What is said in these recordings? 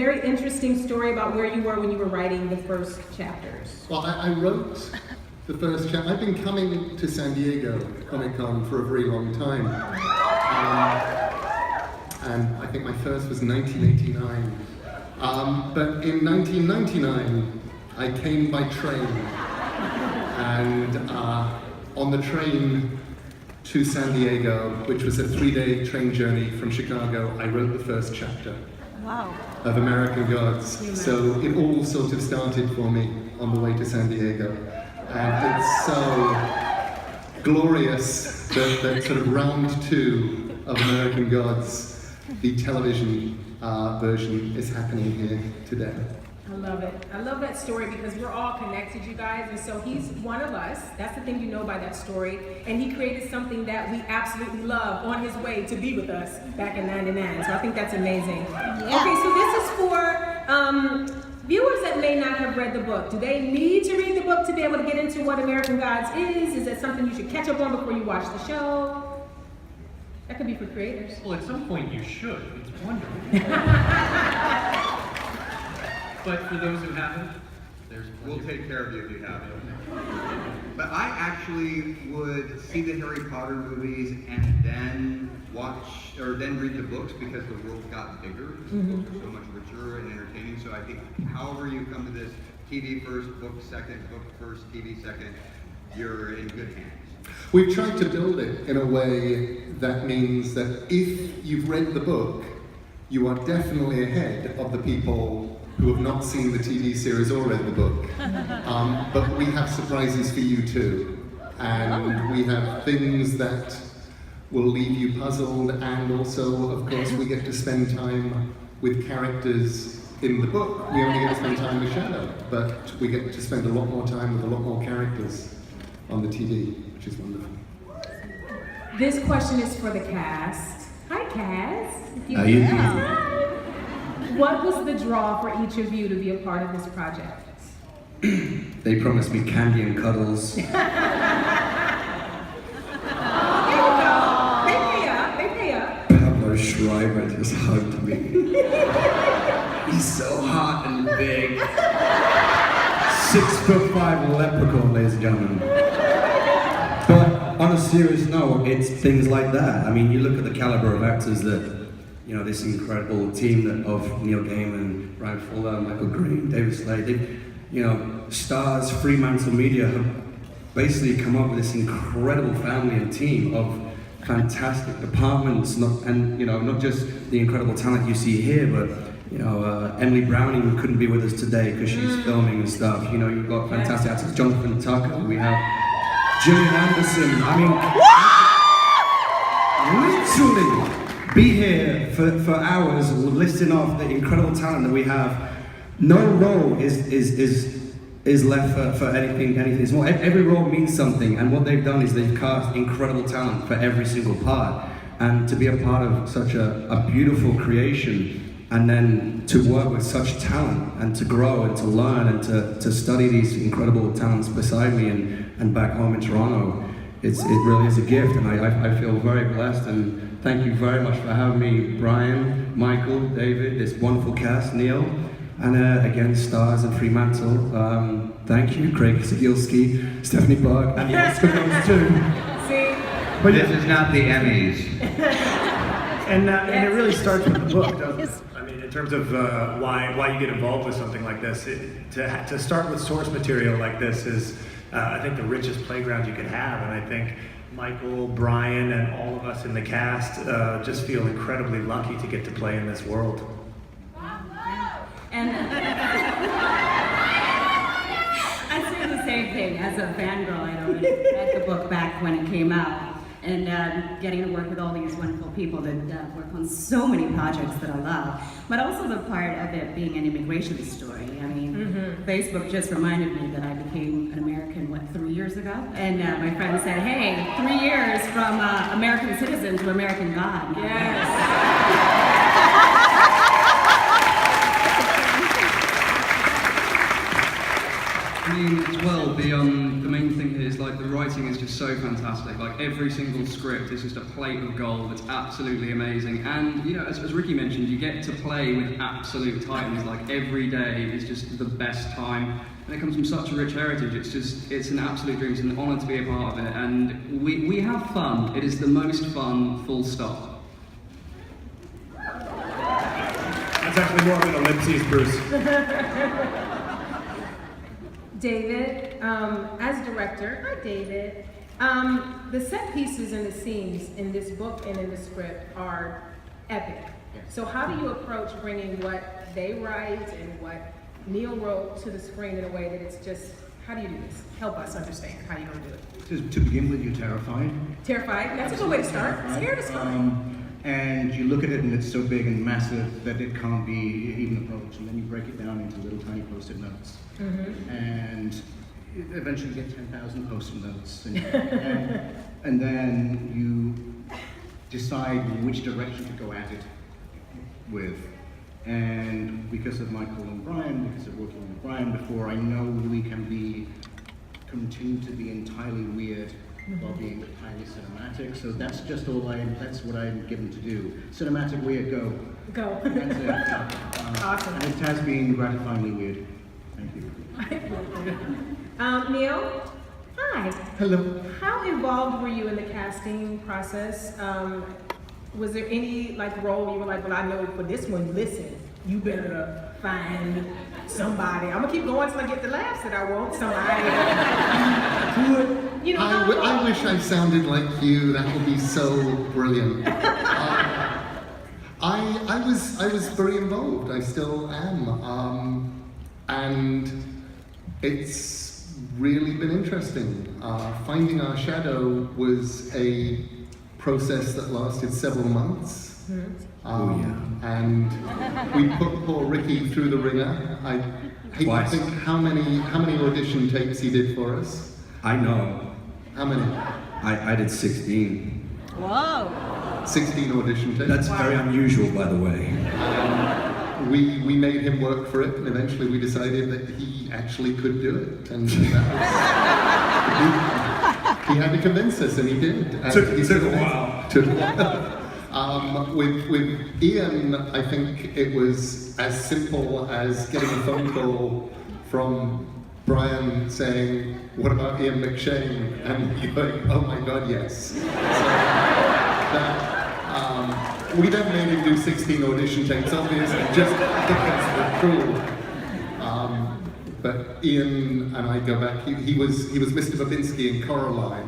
very interesting story about where you were when you were writing the first chapters. Well, I wrote the first chapter. I've been coming to San Diego Comic-Con for a very long time. And I think my first was 1989. But in 1999, I came by train. And on the train to San Diego, which was a 3-day train journey from Chicago, I wrote the first chapter of American Gods. So it all sort of started for me on the way to San Diego. And it's so glorious that sort of round 2 of American Gods, the television version, is happening here today. I love it. I love that story because we're all connected, you guys, and so he's one of us. That's the thing you know by that story. And he created something that we absolutely love on his way to be with us back in '99. So I think that's amazing. Yeah. Okay, so this is for viewers that may not have read the book. Do they need to read the book to be able to get into what American Gods is? Is that something you should catch up on before you watch the show? That could be for creators. Well, at some point you should. It's wonderful. But for those who haven't, we'll take care of you if you haven't. But I actually would see the Harry Potter movies and then watch, or then read the books because the world got bigger. The books are so much richer and entertaining. So I think however you come to this, TV first, book second, book first, TV second, you're in good hands. We've tried to build it in a way that means that if you've read the book, you are definitely ahead of the people who have not seen the TV series or read the book. But we have surprises for you too. And we have things that will leave you puzzled, and also, of course, we get to spend time with characters in the book. We only get to spend time with Shadow, but we get to spend a lot more time with a lot more characters on the TV, which is wonderful. This question is for the cast. Hi, cast. How you doing? What was the draw for each of you to be a part of this project? They promised me candy and cuddles. There you go. They pay up. Pablo Schreiber just hugged me. He's so hot and big. 6'5" leprechaun, ladies and gentlemen. But on a serious note, it's things like that. I mean, you look at the caliber of actors that, you know, this incredible team of Neil Gaiman, Ryan Fuller, Michael Green, David Slade, you know, stars, Fremantle Media have basically come up with this incredible family and team of fantastic departments, not just the incredible talent you see here, but you know, Emily Browning couldn't be with us today because she's filming and stuff. You know, you've got fantastic actors, Jonathan Tucker, we have Gillian Anderson. I mean, literally be here for hours listing off the incredible talent that we have. No role is left for anything. It's more, every role means something, and what they've done is they've cast incredible talent for every single part. And to be a part of such a beautiful creation, and then to work with such talent, and to grow and to learn and to study these incredible talents beside me and back home in Toronto, it really is a gift, and I feel very blessed. And thank you very much for having me, Brian, Michael, David, this wonderful cast, Neil, and again, stars and Fremantle. Thank you, Craig Zagilski, Stephanie Bug, and the Oscar goes too. But this is not the Emmys. And it really starts with the book, doesn't it? I mean, in terms of why you get involved with something like this, to start with source material like this is, I think, the richest playground you could have. And I think Michael, Brian, and all of us in the cast just feel incredibly lucky to get to play in this world. And I say the same thing as a fangirl. I read the book back when it came out. And getting to work with all these wonderful people that work on so many projects that I love. But also the part of it being an immigration story. I mean, Facebook just reminded me that I became an American, 3 years ago? And my friend said, hey, 3 years from American citizen to American God. Yes. I mean, as well, the main thing is like the writing writing is just so fantastic. Like every single script is just a plate of gold. It's absolutely amazing. And you know, as Ricky mentioned, you get to play with absolute titans. Like every day is just the best time. And it comes from such a rich heritage. It's an absolute dream. It's an honor to be a part of it. And we have fun. It is the most fun, full stop. That's actually more of an ellipses, Bruce. David, as director, hi David. The set pieces and the scenes in this book and in the script are epic. So how do you approach bringing what they write and what Neil wrote to the screen in a way that it's just, how do you do this? Help us understand how you're gonna do it. To begin with, you're terrified. Terrified? That's a good way to start. Scared is fine. And you look at it and it's so big and massive that it can't be even approached. And then you break it down into little tiny post-it notes. And eventually you get 10,000 post-it notes. And then you decide which direction to go at it with. And because of Michael and Brian, because of working with Brian before, I know we can continue to be entirely weird while being highly cinematic. So that's just that's what I'm given to do. Cinematic weird, go. Go. That's it. Awesome. And it has been gratifyingly weird. Thank you. Neil, hi. Hello. How involved were you in the casting process? Was there any role you were like, well, I know for this one, listen, you better find somebody. I'm gonna keep going till I get the laughs that I want. Somebody. You know, I wish I sounded like you. That would be so brilliant. I was very involved. I still am, and it's really been interesting. Finding our shadow was a process that lasted several months. And we put poor Ricky through the ringer. I hate to think how many audition tapes he did for us. I know. How many? I did 16. Whoa! 16 audition tapes. That's very unusual, by the way. We made him work for it, and eventually we decided that he actually could do it. And that was, he had to convince us, and he did. And It took a while. Took a while. With Ian, I think it was as simple as getting a phone call from Brian saying, "What about Ian McShane?" And you're like, "Oh my God, yes." So we then made him do 16 audition tapes, obviously, just because we're cool. But Ian and I go back. He was Mr. Babinski in Coraline.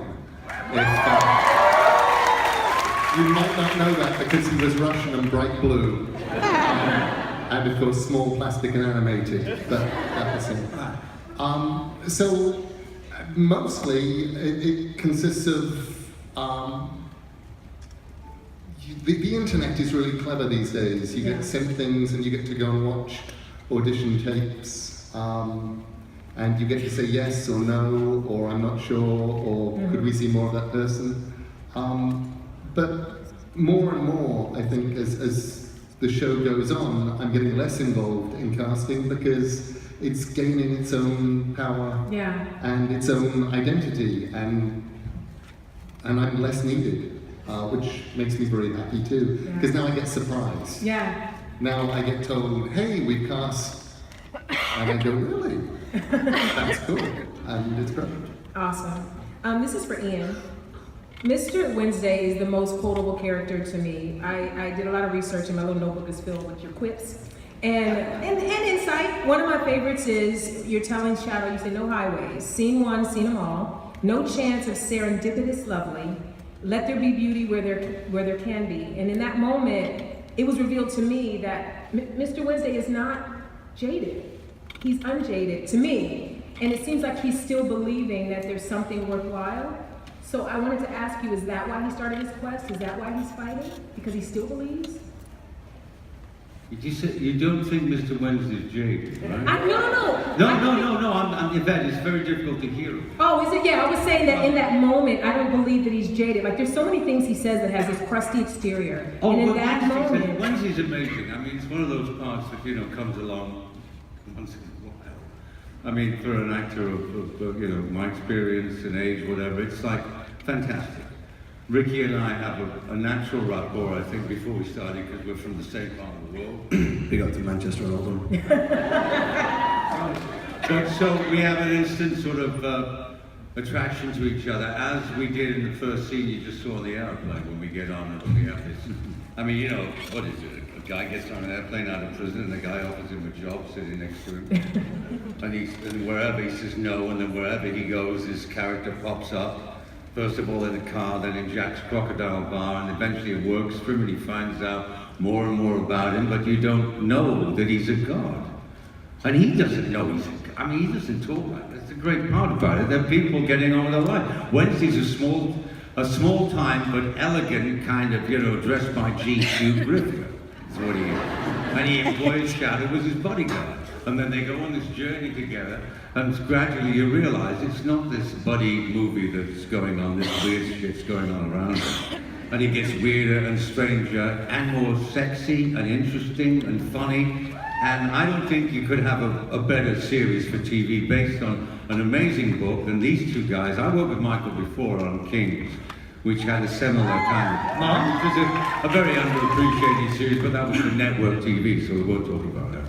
You might not know that because he was Russian and bright blue, and of course small, plastic, and animated. But that was him. So mostly it consists of the internet is really clever these days. You get sent things and you get to go and watch audition tapes, and you get to say yes or no, or I'm not sure, or could we see more of that person. But more and more, I think, as the show goes on, I'm getting less involved in casting because it's gaining its own power and its own identity, and I'm less needed, which makes me very happy too, because now I get surprised. Now I get told, "Hey, we cast," and I go, "Really? That's cool," and it's great. Awesome. This is for Ian. Mr. Wednesday is the most quotable character to me. I did a lot of research, and my little notebook is filled with your quips. And insight. One of my favorites is you're telling Shadow, you say, "No highways. Seen one, seen them all. No chance of serendipitous lovely. Let there be beauty where there can be." And in that moment, it was revealed to me that Mr. Wednesday is not jaded. He's unjaded to me. And it seems like he's still believing that there's something worthwhile. So I wanted to ask you, is that why he started his quest? Is that why he's fighting? Because he still believes? You don't think Mr. Wednesday's jaded, right? No. I'm Yvette, it's very difficult to hear. Oh, is it? Yeah, I was saying that in that moment, I don't believe that he's jaded. Like, there's so many things he says that has this crusty exterior. And in that moment... Wednesday's amazing. I mean, it's one of those parts that, comes along once in a while. I mean, for an actor of you know, my experience and age, whatever, it's like fantastic. Ricky and I have a natural rapport, I think, before we started, because we're from the same part of the world. Big up to Manchester and Oldham. But so we have an instant sort of attraction to each other, as we did in the first scene you just saw on the airplane when we get on and we have this. I mean, you know, what is it? A guy gets on an airplane out of prison and the guy offers him a job sitting next to him. And wherever he says no, and then wherever he goes, his character pops up. First of all in the car, then in Jack's Crocodile Bar, and eventually it works for him and he finds out more and more about him, but you don't know that he's a god. And he doesn't know he's a god. I mean, he doesn't talk like that. That's the great part about it. There are people getting on with their life. Wednesday's a small time but elegant kind of, you know, dressed by G.Q. Griffith. That's what he is. And he employs Shadow as his bodyguard. And then they go on this journey together, and gradually you realize it's not this buddy movie that's going on, this weird shit's going on around him. And it gets weirder and stranger and more sexy and interesting and funny. And I don't think you could have a better series for TV based on an amazing book than these two guys. I worked with Michael before on Kings, which had a similar kind of, which was a very underappreciated series, but that was for network TV, so we won't talk about that.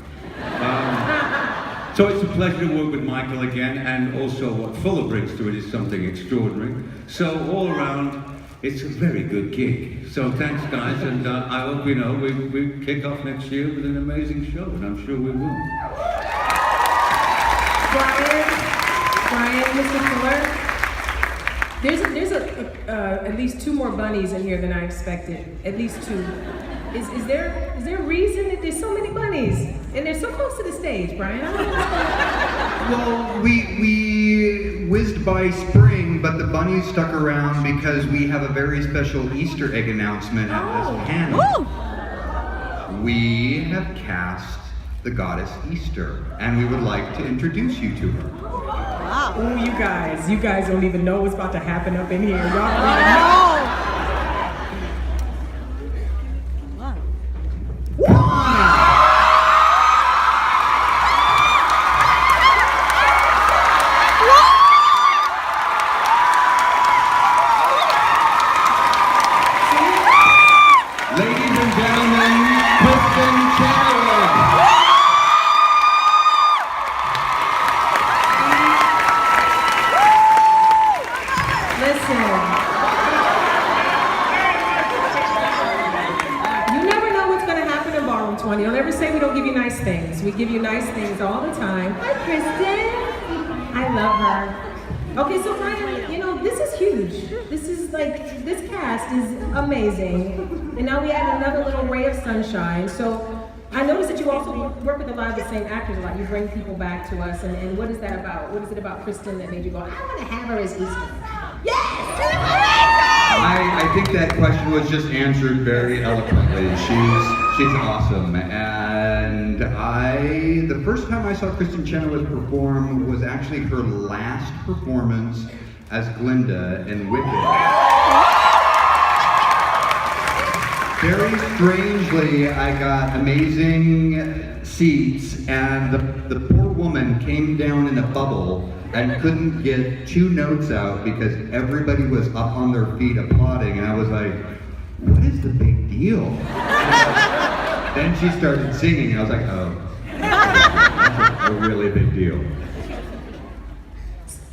So it's a pleasure to work with Michael again, and also what Fuller brings to it is something extraordinary. So all around, it's a very good gig. So thanks guys, and I hope you know we kick off next year with an amazing show, and I'm sure we will. Brian, Mr. Fuller. There's at least 2 more bunnies in here than I expected. At least 2. Is there a reason that there's so many bunnies and they're so close to the stage, Brian? I don't understand. Well, we whizzed by spring, but the bunnies stuck around because we have a very special Easter egg announcement at this panel. We have cast the goddess Easter, and we would like to introduce you to her. Wow. Oh, you guys don't even know what's about to happen up in here. Y'all don't even know. Ladies and gentlemen, Kristen Chenoweth. Listen. You never know what's going to happen in Ballroom 20. Don't ever say we don't give you nice things. We give you nice things all the time. Hi, Kristen. I love her. Okay, so Brian, you know, this is huge. This cast is amazing. And now we add another little ray of sunshine. So I noticed that you also work with a lot of the same actors a lot. You bring people back to us. And what is that about? What is it about Kristen that made you go, I want to have her as Easter? Yes! I think that question was just answered very eloquently. She's awesome. And the first time I saw Kristen Chenoweth perform was actually her last performance as Glinda in Wicked. Very strangely, I got amazing seats, and the poor woman came down in a bubble and couldn't get 2 notes out because everybody was up on their feet applauding, and I was like, what is the big deal? Then she started singing, and I was like, oh, that's a really big deal.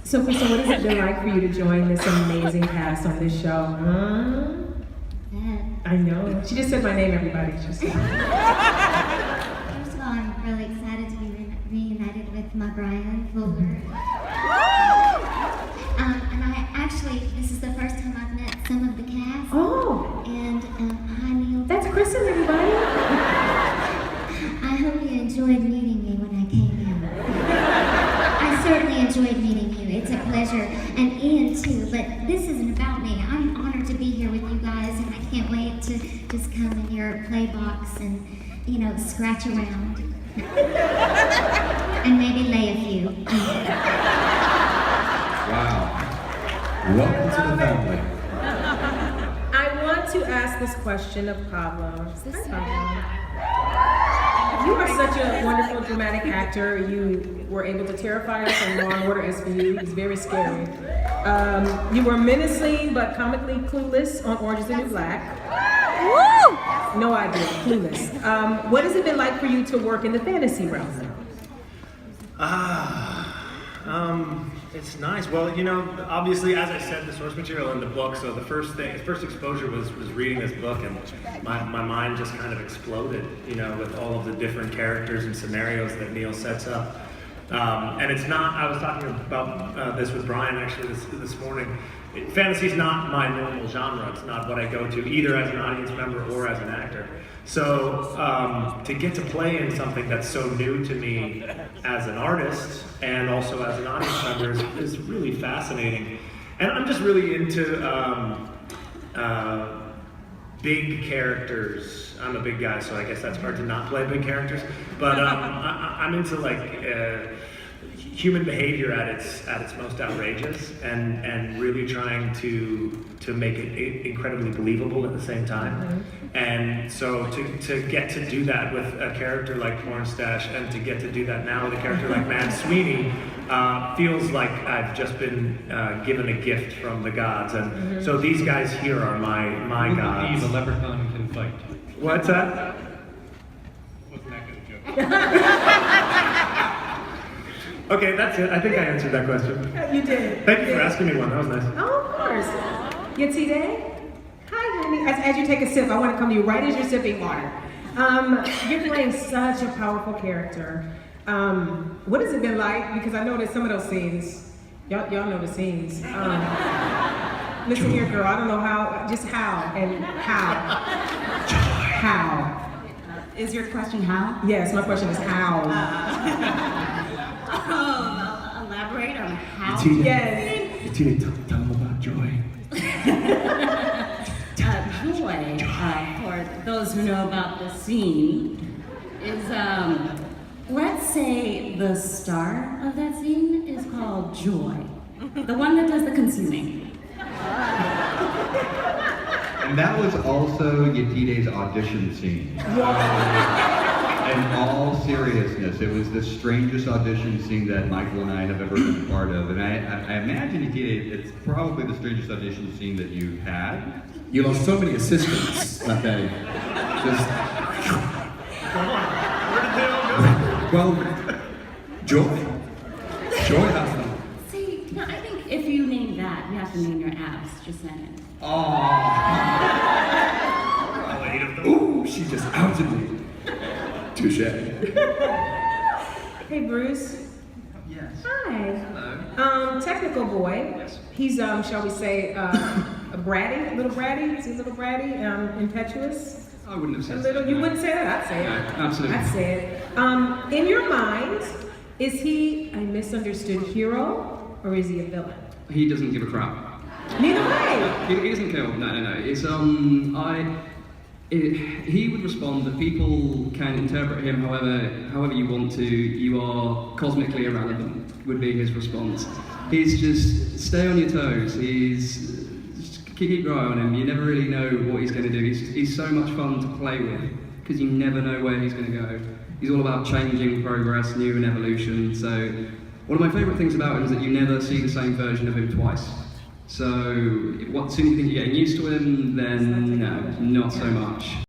So, Kristen, what has it been like for you to join this amazing cast on this show? I know. She just said my name, everybody. First of all, I'm really excited to be reunited with my Brian Fuller. And I actually, this is the first time I've met some of the cast. Oh. And hi, Neil. That's Kristen, everybody. I hope you enjoyed meeting me when I came in. I certainly enjoyed meeting you. It's a pleasure. And Ian, too. But this isn't about me. I'm honored to be here with you guys, and I can't wait to just come in your play box and, you know, scratch around. And maybe lay a few. Wow. Welcome to the family. I want to ask this question of Pablo. Hi, Pablo. You are such a wonderful dramatic actor. You were able to terrify us on Law and Order SVU. It's very scary. You were menacing but comically clueless on Orange is the New Black. Woo! No idea, clueless. What has it been like for you to work in the fantasy realm? It's nice. Well, you know, obviously, as I said, the source material in the book. So the first exposure was reading this book, and my mind just kind of exploded. You know, with all of the different characters and scenarios that Neil sets up. And it's not. I was talking about this with Brian actually this morning. Fantasy's not my normal genre. It's not what I go to either as an audience member or as an actor. So to get to play in something that's so new to me as an artist and also as an audience member is really fascinating. And I'm just really into big characters. I'm a big guy, so I guess that's hard to not play big characters. But I'm into like human behavior at its most outrageous, and really trying to make it incredibly believable at the same time. And so to get to do that with a character like Pornstache, and to get to do that now with a character like Mad Sweeney, feels like I've just been given a gift from the gods. And so these guys here are my gods. The leprechaun can fight. What's that? Wasn't that good joke? Okay, that's it. I think I answered that question. You did. Thank you for asking me one. That was nice. Oh, of course. Your tea day? Hi, honey. As you take a sip, I want to come to you right as you're sipping water. You're playing such a powerful character. What has it been like? Because I know that some of those scenes, y'all know the scenes. Listen here, girl. I don't know how. Just how and how. How. Is your question how? Yes, my question is how. Elaborate on how? Yes. Tina, tell them about Joy. Joy, for those who know about the scene, is, let's say the star of that scene is called Joy. The one that does the consuming. And that was also Yetide's audition scene. In all seriousness, it was the strangest audition scene that Michael and I have ever been a part of. And I imagine, Yetide, it's probably the strangest audition scene that you've had. You lost so many assistants that day. Just, well, Joy. Joy has them. See, no, I think if you name that, you have to name your abs, just saying. Ooh, she just outed me. Touche. Hey, Bruce. Yes. Hi. Hello. Technical boy. Yes. He's, shall we say, a bratty, a little bratty. Is he a little bratty? Impetuous? I wouldn't have said A little. that, You no. wouldn't say that. I'd say it. No, absolutely. I'd say it. In your mind, is he a misunderstood hero or is he a villain? He doesn't give a crap. Neither way. He doesn't kill. No. It's he would respond that people can interpret him however you want to. You are cosmically irrelevant, would be his response. He's just stay on your toes. Just keep your eye on him. You never really know what he's going to do. He's so much fun to play with because you never know where he's going to go. He's all about changing, progress, new and evolution. So one of my favourite things about him is that you never see the same version of him twice. So, as soon as you think you're getting used to him, then no, not so much.